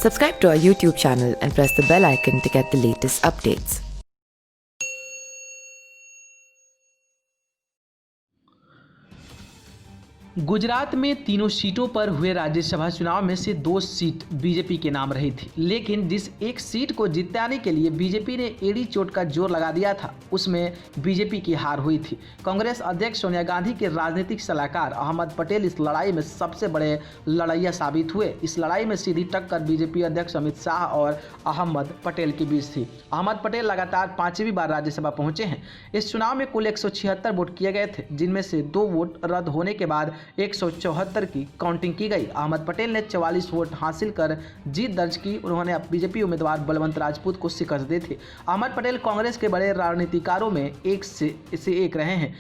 Subscribe to our YouTube channel and press the bell icon to get the latest updates. Gujarat में तीनों सीटों पर हुए राज्यसभा चुनाव में से 2 सीट बीजेपी के नाम रही थी, लेकिन जिस एक सीट को जिताने के लिए बीजेपी ने एड़ी चोट का जोर लगा दिया था, उसमें बीजेपी की हार हुई थी। कांग्रेस अध्यक्ष सोनिया गांधी के राजनीतिक सलाहकार अहमद पटेल इस लड़ाई में सबसे बड़े लड़ैया साबित हुए। इस लड़ाई में सीधी टक्कर बीजेपी अध्यक्ष अमित शाह और अहमद पटेल के बीच थी। अहमद पटेल लगातार 5वीं बार राज्यसभा पहुंचे हैं। इस चुनाव में कुल 176 वोट किए गए थे, जिनमें से 2 वोट रद्द होने के बाद 174 की काउंटिंग की गई। अहमद पटेल ने 44 वोट हासिल कर जीत दर्ज की। उन्होंने बीजेपी उम्मीदवार बलवंत राजपूत को शिकस्त दी थी। अहमद पटेल कांग्रेस के बड़े राजनीतिकारों में एक से एक रहे हैं।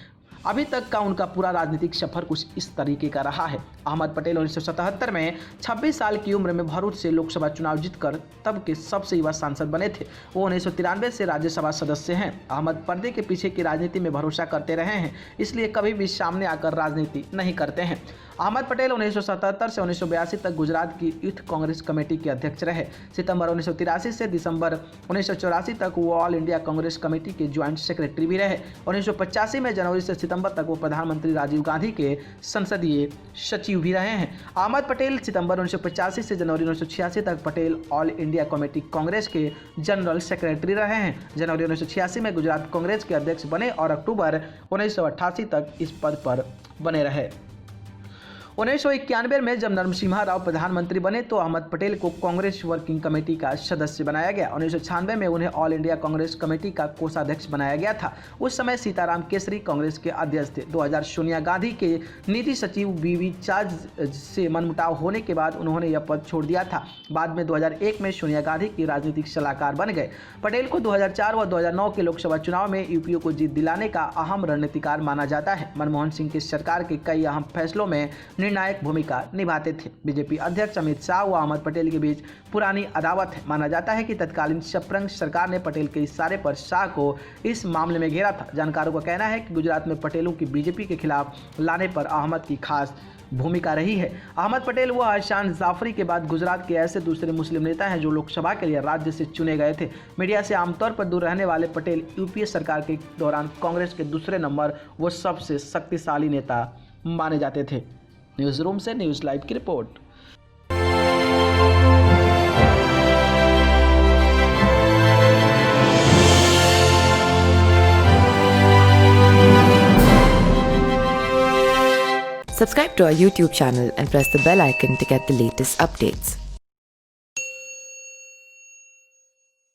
अभी तक का उनका पूरा राजनीतिक सफर कुछ इस तरीके का रहा है। अहमद पटेल 1977 में 26 साल की उम्र में भरूच से लोकसभा चुनाव जीतकर तब के सबसे युवा सांसद बने थे। वो 1993 से राज्यसभा सदस्य हैं। अहमद पर्दे के पीछे की राजनीति में भरोसा करते रहे हैं, इसलिए कभी भी सामने आकर राजनीति नहीं करते हैं। अहमद पटेल 1977 से 1982 तक गुजरात की यूथ कांग्रेस कमेटी के अध्यक्ष रहे। सितंबर 1983 से दिसंबर 1984 तक वो ऑल इंडिया कांग्रेस कमेटी के ज्वाइंट सेक्रेटरी भी रहे। 1985 में जनवरी से सितंबर तक वो प्रधानमंत्री राजीव गांधी के संसदीय सचिव भी रहे हैं। अहमद पटेल सितंबर 1985 से जनवरी 1986 तक Patel all India committee Congress के जनरल सेक्रेटरी रहे हैं। जनवरी 1986 में गुजरात कांग्रेस के अध्यक्ष बने और अक्टूबर 1988 तक इस पद पर बने रहे। 1991 में जब नरसिम्हा राव प्रधानमंत्री बने तो अहमद पटेल को कांग्रेस वर्किंग कमेटी का सदस्य बनाया गया। 1996 में उन्हें ऑल इंडिया कांग्रेस कमेटी का कोषाध्यक्ष बनाया गया था। उस समय सीताराम केसरी कांग्रेस के अध्यक्ष थे। 2000 सोनिया गांधी के नीति सचिव बीवी चार्ज से मनमुटाव होने के बाद उन्होंने यह पद छोड़ दिया था। बाद में 2001 में सोनिया गांधी की राजनीतिक सलाहकार बन गए। पटेल को 2004 व 2009 के लोकसभा चुनाव में यूपीए को जीत दिलाने का अहम रणनीतिकार माना जाता है। मनमोहन सिंह की सरकार के कई अहम फैसलों में निर्णायक भूमिका निभाते थे। बीजेपी अध्यक्ष अमित शाह व अहमद पटेल के बीच पुरानी अदावत है। माना जाता है कि तत्कालीन शपरंग सरकार ने पटेल के इशारे पर शाह को इस मामले में घेरा था। जानकारों का कहना है कि गुजरात में पटेलों की बीजेपी के खिलाफ लाने पर अहमद की खास भूमिका रही है। अहमद पटेल व अहसान जाफरी के बाद गुजरात के ऐसे दूसरे मुस्लिम नेता हैं जो लोकसभा के लिए राज्य से चुने गए थे। मीडिया से आमतौर पर दूर रहने वाले पटेल यूपीए सरकार के दौरान कांग्रेस के दूसरे नंबर व सबसे शक्तिशाली नेता माने जाते थे। न्यूज़ रूम से न्यूज़ लाइव की report. Subscribe to our YouTube channel and press the bell icon to get the latest updates.